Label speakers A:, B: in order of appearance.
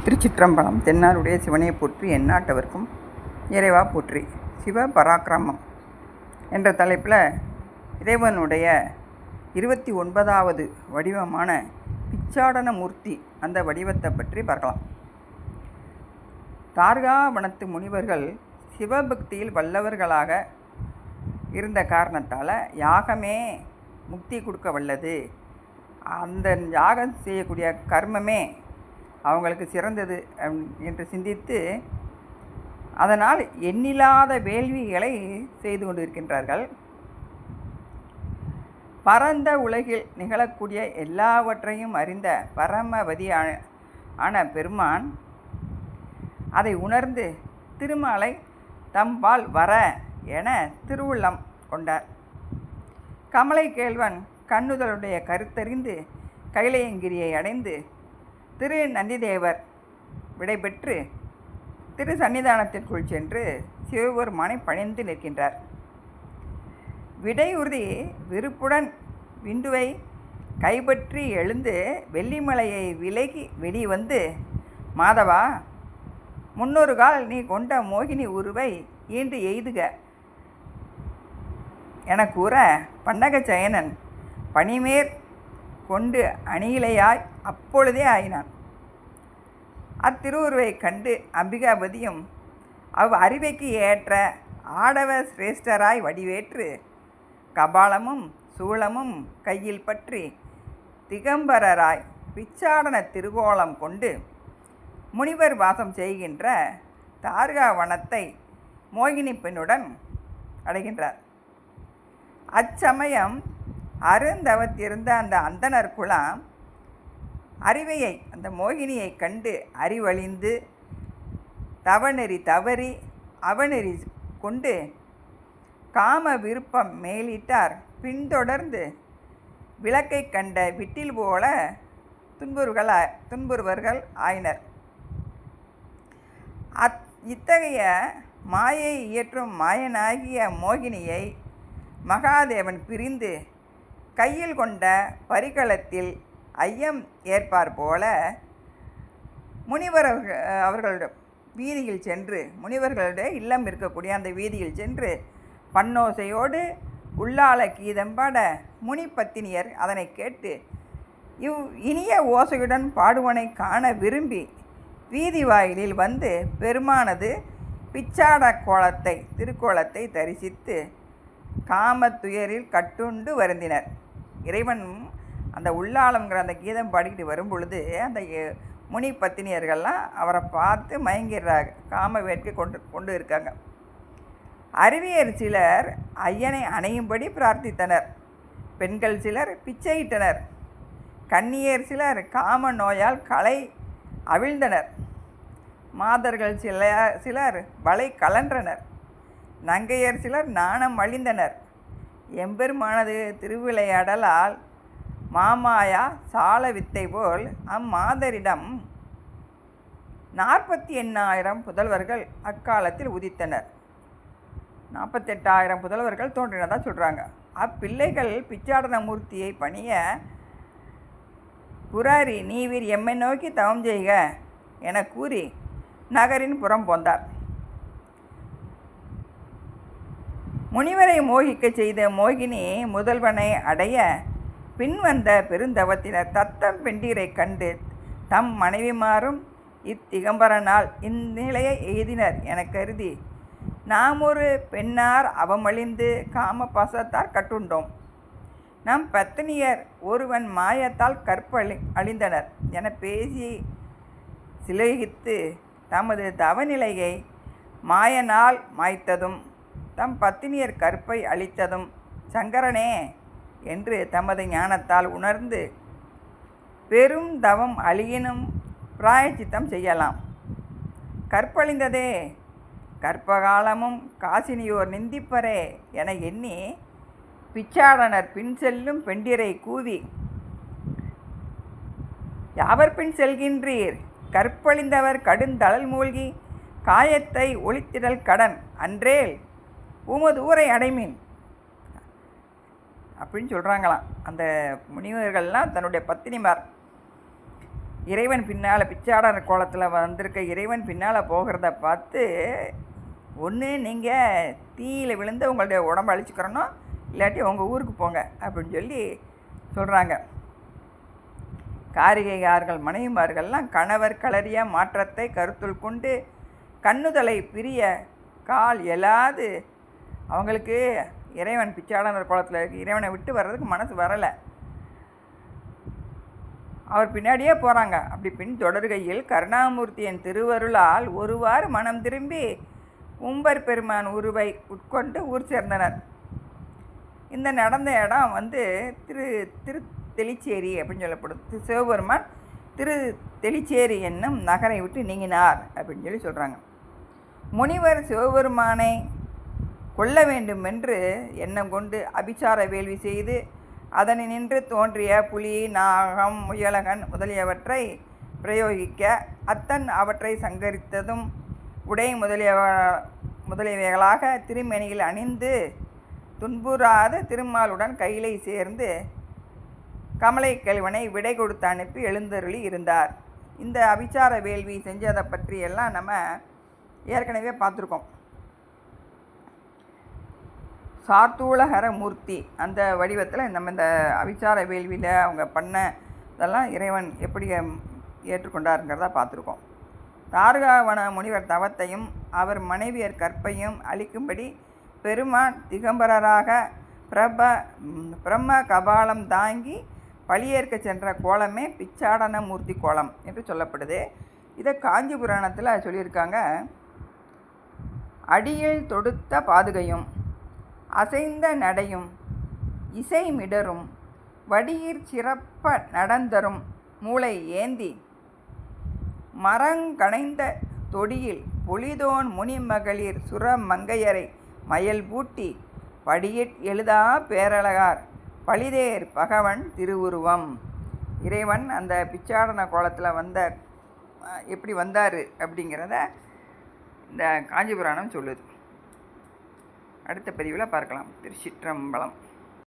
A: திருச்சிற்றம்பலம். தென்னாருடைய சிவனை போற்றி, எந்நாட்டவர்க்கும் இறைவா போற்றி. சிவ பராக்கிரமம் என்ற தலைப்பில் இறைவனுடைய 29வது வடிவமான பிச்சாடன மூர்த்தி, அந்த வடிவத்தை பற்றி பார்க்கலாம். தார்காவனத்து முனிவர்கள் சிவபக்தியில் வல்லவர்களாக இருந்த காரணத்தால் யாகமே முக்தி கொடுக்க வல்லது, அந்த யாகம் செய்யக்கூடிய கர்மமே அவங்களுக்கு சிறந்தது என்று சிந்தித்து அதனால் எண்ணில்லாத வேள்விகளை செய்து கொண்டிருக்கின்றார்கள். பரந்த உலகில் நிகழக்கூடிய எல்லாவற்றையும் அறிந்த பரமவதி ஆன பெருமான் அதை உணர்ந்து திருமாலை தம்பால் வர என திருவுள்ளம் கொண்டார். கமலை கேள்வன் கண்ணுதலுடைய கருத்தறிந்து கைலையங்கிரியை அடைந்து திரு நந்திதேவர் விடைபெற்று திரு சன்னிதானத்திற்குள் சென்று சிவபெருமானை பணிந்து நிற்கின்றார். விடையுறுதி விருப்புடன் விண்டுவை கைப்பற்றி எழுந்து வெள்ளிமலையை விலகி வெளிவந்து, மாதவா, 300 கால் நீ கொண்ட மோகினி உருவை ஈண்டு எய்துக என கூற, பன்னகச்சயனன் பனிமேற் கொண்டு அணியிலையாய் அப்பொழுதே ஆயினான். அத்திருவுருவை கண்டு அம்பிகாபதியும் அறிவைக்கு ஏற்ற ஆடவ சிரேஷ்டராய் வடிவேற்று கபாலமும் சூளமும் கையில் பற்றி திகம்பரராய் பிச்சாடன திருகோலம் கொண்டு முனிவர் வாசம் செய்கின்ற தார்காவனத்தை மோகினி பெண்ணுடன் அடைகின்றார். அச்சமயம் அருந்தவத்திருந்த அந்த அந்தனர் குலம் அறிவையை, அந்த மோகினியை கண்டு அறிவழிந்து தவநெறி தவறி அவநெறி கொண்டு காம விருப்பம் மேலிட்டார். பின்தொடர்ந்து விளக்கை கண்ட விட்டில் போல துன்புறுவர்கள் ஆயினர். இத்தகைய மாயை இயற்றும் மாயனாகிய மோகினியை மகாதேவன் பிரிந்து கையில் கொண்ட பரிகளத்தில் ஐயம் ஏற்பார் போல அவர்களுடைய வீதியில் சென்று, முனிவர்களுடைய இல்லம் இருக்கக்கூடிய அந்த வீதியில் சென்று பன்னோசையோடு உள்ளால கீதம்பாட முனிப்பத்தினியர் அதனை கேட்டு இனிய ஓசையுடன் பாடுவனை காண விரும்பி வீதி வாயிலில் வந்து பெருமானது பிச்சாட திருக்கோலத்தை தரிசித்து காமத்துயரில் கட்டுண்டு வருந்தினர். இறைவன் அந்த உள்ளாளம்ங்கிற அந்த கீதம் பாடிக்கிட்டு வரும் பொழுது அந்த முனி பத்தினியர்கள்லாம் அவரை பார்த்து மயங்கிடுறாங்க, காம வேட்கை கொண்டு இருக்காங்க. அறிவியர் சிலர் ஐயனை அணையும்படி பிரார்த்தித்தனர். பெண்கள் சிலர் பிச்சையிட்டனர். கன்னியர் சிலர் காம நோயால் களை அவிழ்ந்தனர். மாதர்கள் சிலர் வளை கலன்றனர். நங்கையர் சிலர் நாணம் அழிந்தனர். எம்பெருமானது திருவிளையாடலால் மாமாயா சால வித்தை போல் அம்மாதரிடம் 48,000 புதல்வர்கள் அக்காலத்தில் உதித்தனர். 48,000 புதல்வர்கள் தோன்றினதாக சொல்கிறாங்க. அப்பிள்ளைகள் பிச்சாடன மூர்த்தியை பணிய புராரி, நீவீர் எம்மை நோக்கி தவம் செய்க என கூறி நகரின் புறம் போந்தார். முனிவரை மோகிக்க செய்த மோகினி முதல்வனை அடைய பின்வந்த பெருந்தவத்தினர் தத்தம் பெண்டீரை கண்டு தம் மனைவிமாரும் இத்திகம்பரனால் இந்நிலையை எய்தினர் என கருதி, நாம் ஒரு பெண்ணார் அவமழிந்து காம பாசத்தால் கட்டுண்டோம். நம் பத்தினியர் ஒருவன் மாயத்தால் அழிந்தனர் என பேசி சிலகித்து தமது தவநிலையை மாயனால் மாய்த்ததும் தம் பத்தினியர் கற்பை அளித்ததும் சங்கரனே என்று தமது ஞானத்தால் உணர்ந்து பெரும் தவம் அழியினும் பிராயச்சித்தம் செய்யலாம். கற்பழிந்ததே, கற்பகாலமும் காசினியோர் நிந்திப்பரே என எண்ணி பிச்சாடனர் பின் செல்லும் பெண்டிரை கூவி, யாவர் பின் செல்கின்றீர்? கற்பழிந்தவர் கடுந்தளல் மூழ்கி காயத்தை ஒழித்திடல் கடன் அன்றேல் உமது ஊரை அடைமீன் அப்படின்னு சொல்கிறாங்களாம். அந்த முனிவர்கள்லாம் தன்னுடைய பத்தினிமார் இறைவன் பின்னால் பிச்சாடன கோலத்தில் வந்திருக்க இறைவன் பின்னால் போகிறத பார்த்து ஒன்று நீங்கள் தீயில் விழுந்து உங்களுடைய உடம்பை அழிச்சிக்கிறணும், இல்லாட்டி உங்கள் ஊருக்கு போங்க அப்படின்னு சொல்லி சொல்கிறாங்க. காரிகையார்கள் மனைவிமார்கள்லாம் கணவர் களறிய மாற்றத்தை கருத்துள் கொண்டு கண்ணுதலை பிரிய கால் எழாது அவங்களுக்கு இறைவன் பிச்சாடனர் கோலத்தில் இறைவனை விட்டு வர்றதுக்கு மனசு வரலை. அவர் பின்னாடியே போகிறாங்க. அப்படி பின் தொடர்கையில் கருணாமூர்த்தியின் திருவருளால் ஒருவாறு மனம் திரும்பி உம்பர் பெருமான் உருவை உட்கொண்டு ஊர் சேர்ந்தனர். இந்த நடந்த இடம் திரு தெளிச்சேரி அப்படின்னு சொல்லப்படும். சிவபெருமான் திரு தெளிச்சேரி என்னும் நகரை விட்டு நீங்கினார் அப்படின்னு சொல்லி சொல்கிறாங்க. முனிவர் சிவபெருமானை கொல்ல வேண்டும் என்று எண்ணம் கொண்டு அபிசார வேள்வி செய்து அதனை நின்று தோன்றிய புலி, நாகம், முயலகன் முதலியவற்றை பிரயோகிக்க அத்தன் அவற்றை சங்கரித்ததும் உடை முதலியவைகளாக திருமேனியில் அணிந்து துன்புறாத திருமாலுடன் கையிலை சேர்ந்து கமலை கல்வனை விடை கொடுத்து அனுப்பி எழுந்தருளி இருந்தார். இந்த அபிசார வேள்வி செஞ்சதை பற்றியெல்லாம் நம்ம ஏற்கனவே பார்த்துருக்கோம். சார்த்தூலஹர மூர்த்தி அந்த வடிவத்தில் நம்ம இந்த அபிசார வேள்வியில் அவங்க பண்ண இதெல்லாம் இறைவன் எப்படி ஏற்றுக்கொண்டாருங்கிறத பார்த்துருக்கோம். தார்காவன முனிவர் தவத்தையும் அவர் மனைவியர் கற்பையும் அளிக்கும்படி பெருமான் திகம்பரராக பிரம்ம கபாலம் தாங்கி பழியேற்க சென்ற கோலமே பிச்சாடன மூர்த்தி கோலம் என்று சொல்லப்படுது. இதை காஞ்சி புராணத்தில் சொல்லியிருக்காங்க. அடியில் தொடுத்த பாதுகையும் அசைந்த நடையும் இசைமிடரும் வடியிற் சிறப்ப நடந்தரும் மூளை ஏந்தி மரங்கணைந்த தொடியில் பொலிதோன் முனிமகளிர் சுரமங்கையரை மயல் பூட்டி படியிற் எழுதா பேரழகார் பழிதேர் பகவன் திருவுருவம். இறைவன் அந்த பிச்சாடன கோலத்தில் எப்படி வந்தார் அப்படிங்கிறத இந்த காஞ்சிபுராணம் சொல்லுது. அடுத்த பதிவில் பார்க்கலாம். திருச்சிற்றம்பலம்.